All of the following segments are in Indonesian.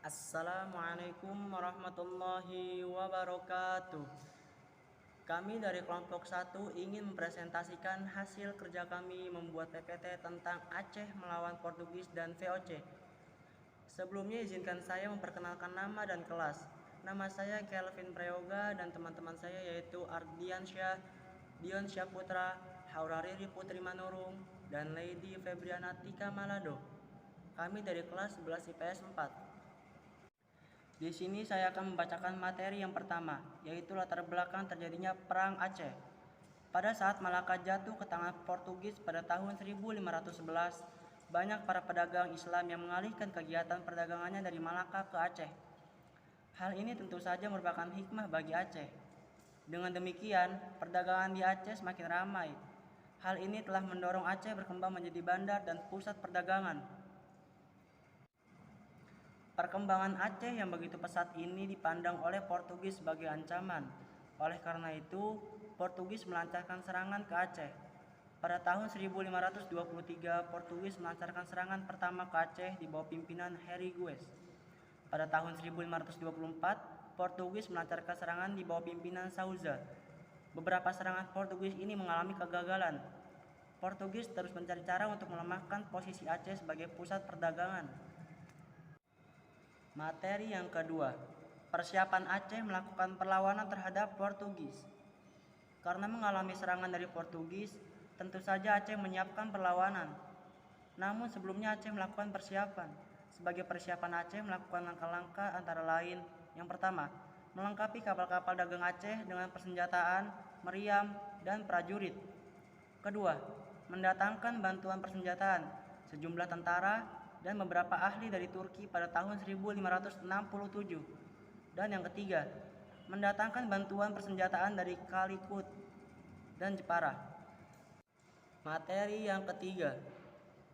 Assalamualaikum warahmatullahi wabarakatuh. Kami dari kelompok 1 ingin mempresentasikan hasil kerja kami membuat PPT tentang Aceh melawan Portugis dan VOC. Sebelumnya izinkan saya memperkenalkan nama dan kelas. Nama saya Kelvin Prayoga dan teman-teman saya yaitu Ardiansyah, Dion Syaputra, Haurariri Putri Manurung, dan Lady Febriana Tika Malado. Kami dari kelas 11 IPS 4. Di sini saya akan membacakan materi yang pertama, yaitu latar belakang terjadinya Perang Aceh. Pada saat Malaka jatuh ke tangan Portugis pada tahun 1511, banyak para pedagang Islam yang mengalihkan kegiatan perdagangannya dari Malaka ke Aceh. Hal ini tentu saja merupakan hikmah bagi Aceh. Dengan demikian, perdagangan di Aceh semakin ramai. Hal ini telah mendorong Aceh berkembang menjadi bandar dan pusat perdagangan. Perkembangan Aceh yang begitu pesat ini dipandang oleh Portugis sebagai ancaman. Oleh karena itu, Portugis melancarkan serangan ke Aceh. Pada tahun 1523, Portugis melancarkan serangan pertama ke Aceh di bawah pimpinan Harry Gues. Pada tahun 1524, Portugis melancarkan serangan di bawah pimpinan Souza. Beberapa serangan Portugis ini mengalami kegagalan. Portugis terus mencari cara untuk melemahkan posisi Aceh sebagai pusat perdagangan. Materi yang kedua, persiapan Aceh melakukan perlawanan terhadap Portugis. Karena mengalami serangan dari Portugis, tentu saja Aceh menyiapkan perlawanan. Namun sebelumnya Aceh melakukan persiapan. Sebagai persiapan Aceh melakukan langkah-langkah antara lain. Yang pertama, melengkapi kapal-kapal dagang Aceh dengan persenjataan, meriam, dan prajurit. Kedua, mendatangkan bantuan persenjataan, sejumlah tentara, dan beberapa ahli dari Turki pada tahun 1567. Dan yang ketiga, mendatangkan bantuan persenjataan dari Calicut dan Jepara. Materi yang ketiga,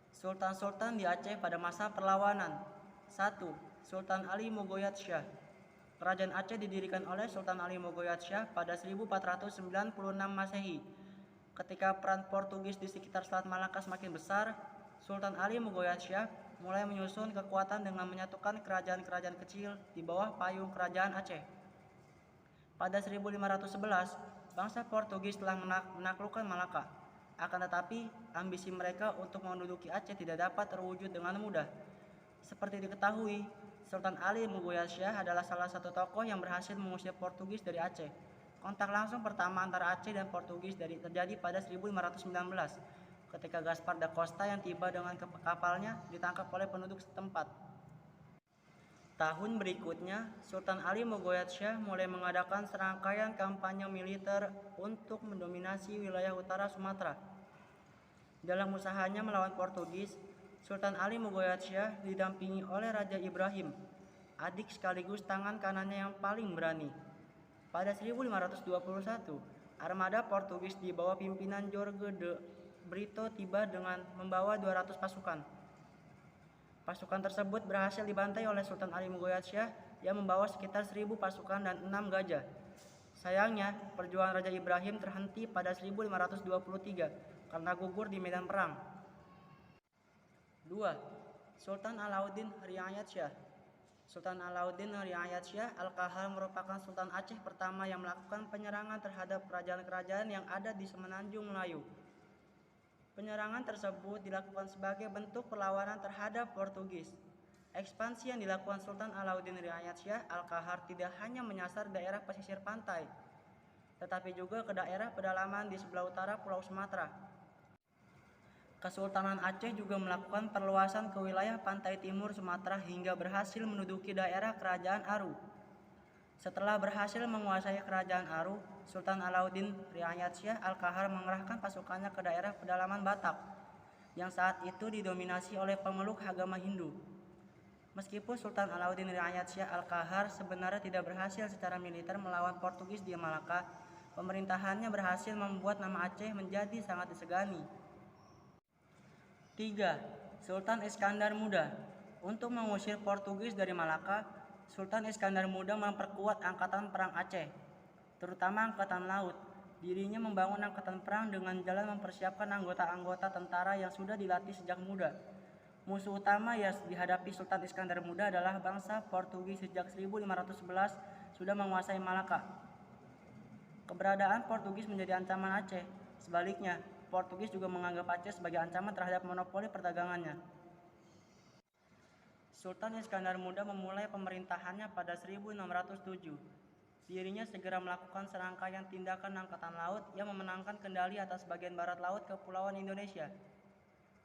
Sultan-Sultan di Aceh pada masa perlawanan. 1. Sultan Ali Mogoyat Syah. Kerajaan Aceh didirikan oleh Sultan Ali Mogoyat Syah pada 1496 Masehi. Ketika peran Portugis di sekitar Selat Malaka semakin besar, Sultan Ali Mogoyat Syah mulai menyusun kekuatan dengan menyatukan kerajaan-kerajaan kecil di bawah payung kerajaan Aceh. Pada 1511, bangsa Portugis telah menaklukkan Malaka. Akan tetapi, ambisi mereka untuk menduduki Aceh tidak dapat terwujud dengan mudah. Seperti diketahui, Sultan Ali Mogoyat Syah adalah salah satu tokoh yang berhasil mengusir Portugis dari Aceh. Kontak langsung pertama antara Aceh dan Portugis terjadi pada 1519. Ketika Gaspar da Costa yang tiba dengan kapalnya ditangkap oleh penduduk setempat. Tahun berikutnya, Sultan Ali Mogoyat Syah mulai mengadakan serangkaian kampanye militer untuk mendominasi wilayah utara Sumatera. Dalam usahanya melawan Portugis, Sultan Ali Mogoyat Syah didampingi oleh Raja Ibrahim, adik sekaligus tangan kanannya yang paling berani. Pada 1521, armada Portugis di bawah pimpinan Jorge de Brito tiba dengan membawa 200 pasukan. Pasukan tersebut berhasil dibantai oleh Sultan Ali Mogoyat Syah yang membawa sekitar 1000 pasukan dan 6 gajah. Sayangnya, perjuangan Raja Ibrahim terhenti pada 1523 karena gugur di medan perang. 2. Sultan Alauddin Riayat Syah. Sultan Alauddin Riayat Syah Al-Qahar merupakan Sultan Aceh pertama yang melakukan penyerangan terhadap kerajaan-kerajaan yang ada di Semenanjung Melayu. Penyerangan tersebut dilakukan sebagai bentuk perlawanan terhadap Portugis. Ekspansi yang dilakukan Sultan Alauddin Riayat Syah Al-Qahar tidak hanya menyasar daerah pesisir pantai, tetapi juga ke daerah pedalaman di sebelah utara Pulau Sumatera. Kesultanan Aceh juga melakukan perluasan ke wilayah pantai timur Sumatera hingga berhasil menduduki daerah Kerajaan Aru. Setelah berhasil menguasai Kerajaan Aru, Sultan Alauddin Riayat Syah Al-Qahar mengerahkan pasukannya ke daerah pedalaman Batak, yang saat itu didominasi oleh pemeluk agama Hindu. Meskipun Sultan Alauddin Riayat Syah Al-Qahar sebenarnya tidak berhasil secara militer melawan Portugis di Malaka, pemerintahannya berhasil membuat nama Aceh menjadi sangat disegani. 3. Sultan Iskandar Muda. Untuk mengusir Portugis dari Malaka, Sultan Iskandar Muda memperkuat angkatan perang Aceh, terutama angkatan laut. Dirinya membangun angkatan perang dengan jalan mempersiapkan anggota-anggota tentara yang sudah dilatih sejak muda. Musuh utama yang dihadapi Sultan Iskandar Muda adalah bangsa Portugis. Sejak 1511 sudah menguasai Malaka. Keberadaan Portugis menjadi ancaman Aceh. Sebaliknya, Portugis juga menganggap Aceh sebagai ancaman terhadap monopoli perdagangannya. Sultan Iskandar Muda memulai pemerintahannya pada 1607. Dirinya segera melakukan serangkaian tindakan angkatan laut yang memenangkan kendali atas bagian barat laut Kepulauan Indonesia.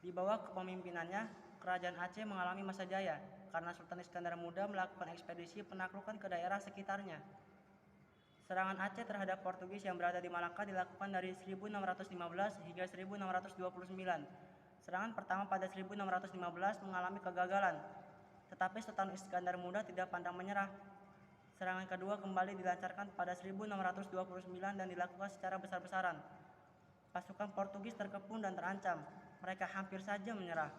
Di bawah kepemimpinannya, Kerajaan Aceh mengalami masa jaya karena Sultan Iskandar Muda melakukan ekspedisi penaklukan ke daerah sekitarnya. Serangan Aceh terhadap Portugis yang berada di Malaka dilakukan dari 1615 hingga 1629. Serangan pertama pada 1615 mengalami kegagalan, tetapi Sultan Iskandar Muda tidak pandang menyerah. Serangan kedua kembali dilancarkan pada 1629 dan dilakukan secara besar-besaran. Pasukan Portugis terkepung dan terancam. Mereka hampir saja menyerah.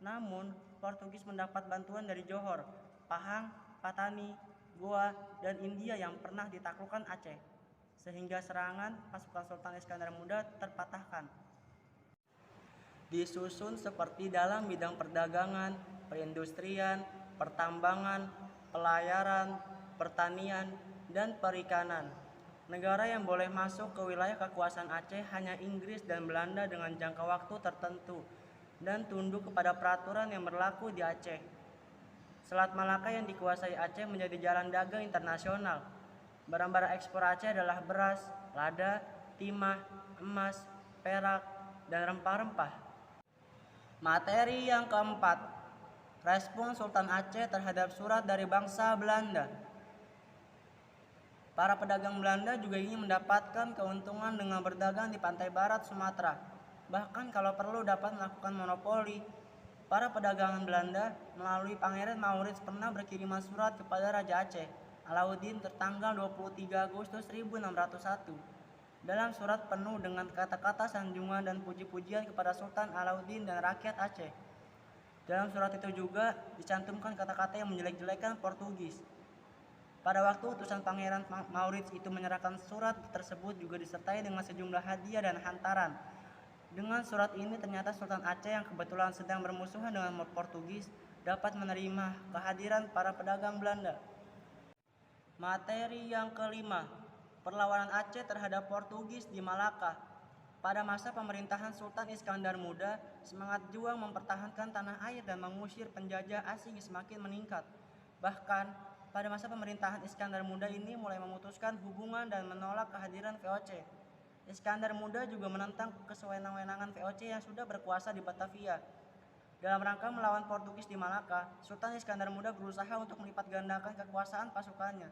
Namun, Portugis mendapat bantuan dari Johor, Pahang, Patani, Goa, dan India yang pernah ditaklukkan Aceh, sehingga serangan pasukan Sultan Iskandar Muda terpatahkan. Disusun seperti dalam bidang perdagangan, perindustrian, pertambangan, pelayaran, pertanian, dan perikanan. Negara yang boleh masuk ke wilayah kekuasaan Aceh hanya Inggris dan Belanda dengan jangka waktu tertentu dan tunduk kepada peraturan yang berlaku di Aceh. Selat Malaka yang dikuasai Aceh menjadi jalan dagang internasional. Barang-barang ekspor Aceh adalah beras, lada, timah, emas, perak, dan rempah-rempah. Materi yang keempat, respon Sultan Aceh terhadap surat dari bangsa Belanda. Para pedagang Belanda juga ingin mendapatkan keuntungan dengan berdagang di pantai barat Sumatera. Bahkan kalau perlu dapat melakukan monopoli. Para pedagang Belanda melalui Pangeran Maurits pernah berkiriman surat kepada Raja Aceh, Alauddin tertanggal 23 Agustus 1601. Dalam surat penuh dengan kata-kata sanjungan dan puji-pujian kepada Sultan Alauddin dan rakyat Aceh. Dalam surat itu juga dicantumkan kata-kata yang menjelek-jelekan Portugis. Pada waktu utusan Pangeran Maurits itu menyerahkan surat tersebut juga disertai dengan sejumlah hadiah dan hantaran. Dengan surat ini ternyata Sultan Aceh yang kebetulan sedang bermusuhan dengan Portugis dapat menerima kehadiran para pedagang Belanda. Materi yang kelima, perlawanan Aceh terhadap Portugis di Malaka. Pada masa pemerintahan Sultan Iskandar Muda, semangat juang mempertahankan tanah air dan mengusir penjajah asing semakin meningkat. Bahkan, pada masa pemerintahan Iskandar Muda ini mulai memutuskan hubungan dan menolak kehadiran VOC. Iskandar Muda juga menentang kesewenang-wenangan VOC yang sudah berkuasa di Batavia. Dalam rangka melawan Portugis di Malaka, Sultan Iskandar Muda berusaha untuk melipat gandakan kekuasaan pasukannya.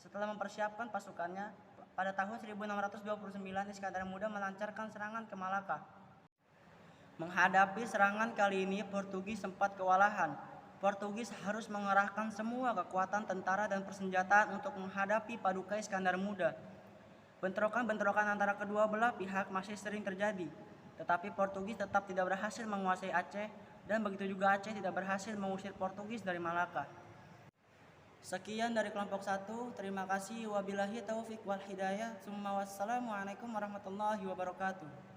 Setelah mempersiapkan pasukannya, pada tahun 1629 Iskandar Muda melancarkan serangan ke Malaka. Menghadapi serangan kali ini, Portugis sempat kewalahan. Portugis harus mengerahkan semua kekuatan tentara dan persenjataan untuk menghadapi Paduka Iskandar Muda. Bentrokan-bentrokan antara kedua belah pihak masih sering terjadi, tetapi Portugis tetap tidak berhasil menguasai Aceh dan begitu juga Aceh tidak berhasil mengusir Portugis dari Malaka. Sekian dari kelompok 1, terima kasih, wabillahi taufik wal hidayah, summa wassalamualaikum warahmatullahi wabarakatuh.